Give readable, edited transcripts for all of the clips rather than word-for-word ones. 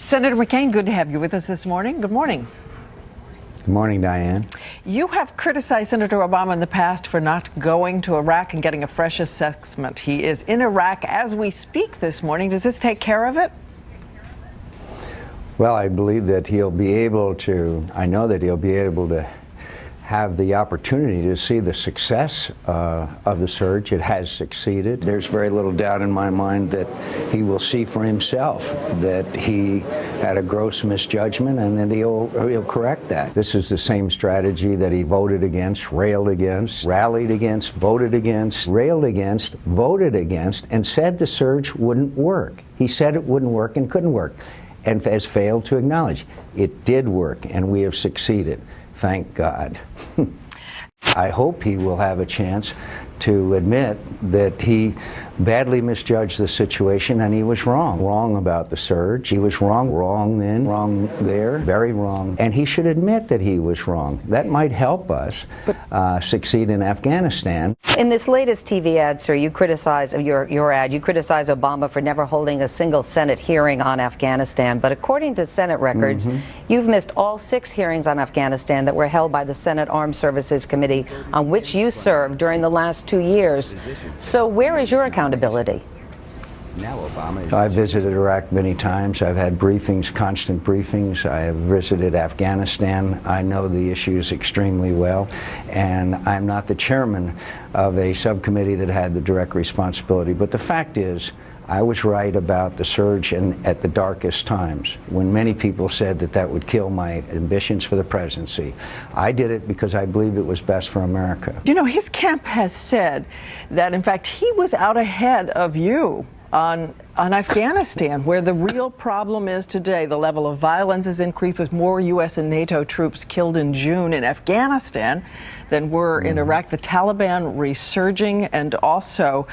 Senator McCain, good to have you with us this morning. Good morning. Good morning, Diane. You have criticized Senator Obama in the past for not going to Iraq and getting a fresh assessment. He is in Iraq as we speak this morning. Does this take care of it? Well, I believe that he'll be able to, I know that he'll be able to have the opportunity to see the success of the surge. It has succeeded. There's very little doubt in my mind that he will see for himself that he had a gross misjudgment and that he'll correct that. This is the same strategy that he voted against, railed against, rallied against, voted against, railed against, voted against, and said the surge wouldn't work. He said it wouldn't work and couldn't work, and has failed to acknowledge it did work, and we have succeeded. Thank God. I hope he will have a chance to admit that he badly misjudged the situation and he was wrong. Wrong about the surge. He was wrong. Wrong then. Wrong there. Very wrong. And he should admit that he was wrong. That might help us succeed in Afghanistan. In this latest TV ad, sir, you criticize your ad. You criticize Obama for never holding a single Senate hearing on Afghanistan. But according to Senate records, you've missed all 6 hearings on Afghanistan that were held by the Senate Armed Services Committee, on which you served during the last 2 years. So where is your accountability? I've visited Iraq many times. I've had briefings, constant briefings. I have visited Afghanistan. I know the issues extremely well, and I'm not the chairman of a subcommittee that had the direct responsibility. But the fact is, I was right about the surge and at the darkest times, when many people said that that would kill my ambitions for the presidency. I did it because I believed it was best for America. You know, his camp has said that, in fact, he was out ahead of you on Afghanistan, where the real problem is today. The level of violence has increased, with more U.S. and NATO troops killed in June in Afghanistan than were in Iraq. The Taliban resurging, and also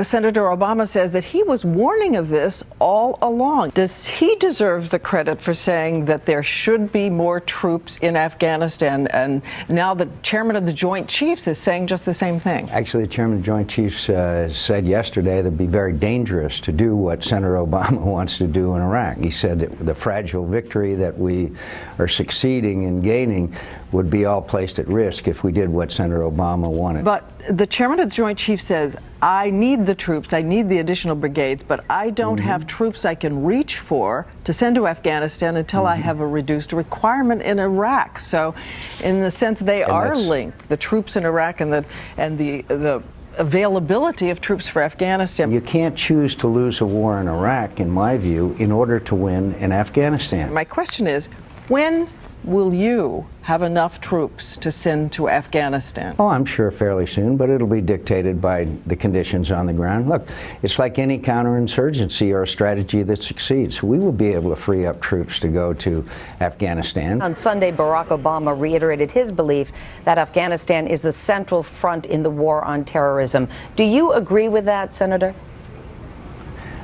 Senator Obama says that he was warning of this all along. Does he deserve the credit for saying that there should be more troops in Afghanistan? And now the chairman of the Joint Chiefs is saying just the same thing. Actually, the chairman of the Joint Chiefs said yesterday that it would be very dangerous to do what Senator Obama wants to do in Iraq. He said that the fragile victory that we are succeeding in gaining would be all placed at risk if we did what Senator Obama wanted. But the chairman of the Joint Chiefs says, I need the troops, I need the additional brigades, but I don't have troops I can reach for to send to Afghanistan until I have a reduced requirement in Iraq. So in the sense they are linked, the troops in Iraq and the availability of troops for Afghanistan. You can't choose to lose a war in Iraq, in my view, in order to win in Afghanistan. My question is, when will you have enough troops to send to Afghanistan? Oh, I'm sure fairly soon, but it'll be dictated by the conditions on the ground. Look, it's like any counterinsurgency or a strategy that succeeds. We will be able to free up troops to go to Afghanistan. On Sunday, Barack Obama reiterated his belief that Afghanistan is the central front in the war on terrorism. Do you agree with that, Senator?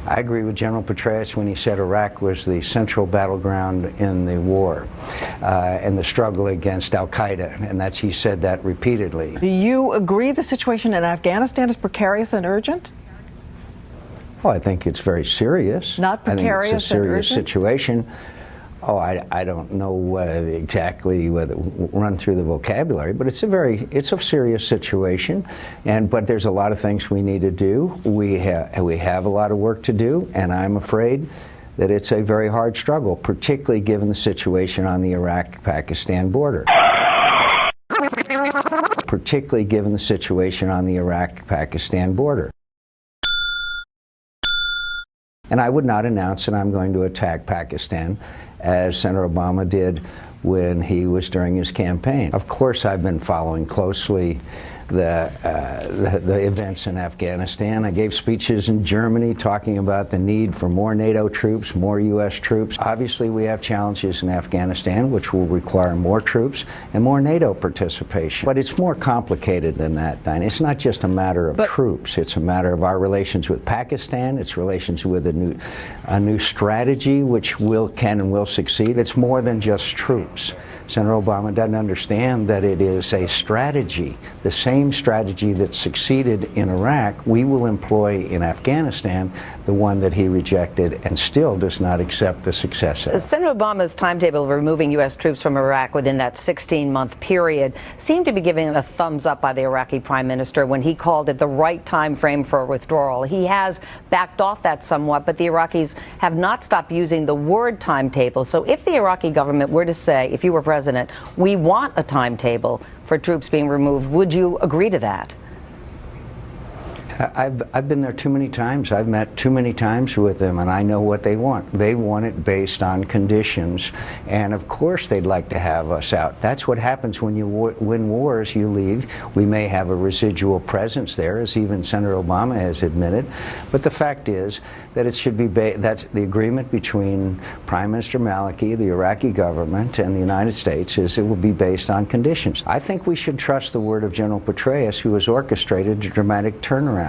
I agree with General Petraeus when he said Iraq was the central battleground in the war and the struggle against al-Qaeda, and he said that repeatedly. Do you agree the situation in Afghanistan is precarious and urgent? Well, I think it's very serious. Not precarious I think it's a serious and urgent? situation. Oh, I don't know exactly whether run through the vocabulary, but it's a serious situation, but there's a lot of things we need to do. We have a lot of work to do, and I'm afraid that it's a very hard struggle, particularly given the situation on the Iraq-Pakistan border. Particularly given the situation on the Iraq-Pakistan border. And I would not announce that I'm going to attack Pakistan, as Senator Obama did when he was during his campaign. Of course, I've been following closely the events in Afghanistan. I gave speeches in Germany talking about the need for more NATO troops, more U.S. troops. Obviously, we have challenges in Afghanistan, which will require more troops and more NATO participation. But it's more complicated than that, Diane. It's not just a matter of troops. It's a matter of our relations with Pakistan. It's relations with a new strategy, which can and will succeed. It's more than just troops. Senator Obama doesn't understand that it is a strategy, the same same strategy that succeeded in Iraq, we will employ in Afghanistan, the one that he rejected and still does not accept the success of. Senator Obama's timetable of removing U.S. troops from Iraq within that 16-month period seemed to be given a thumbs up by the Iraqi Prime Minister when he called it the right time frame for withdrawal. He has backed off that somewhat, but the Iraqis have not stopped using the word timetable. So if the Iraqi government were to say, if you were president, we want a timetable for troops being removed, would you agree to that? I've been there too many times. I've met too many times with them, and I know what they want. They want it based on conditions, and of course they'd like to have us out. That's what happens when you win wars. You leave. We may have a residual presence there, as even Senator Obama has admitted, but the fact is that it should be that's the agreement between Prime Minister Maliki, the Iraqi government, and the United States is it will be based on conditions. I think we should trust the word of General Petraeus, who has orchestrated a dramatic turnaround.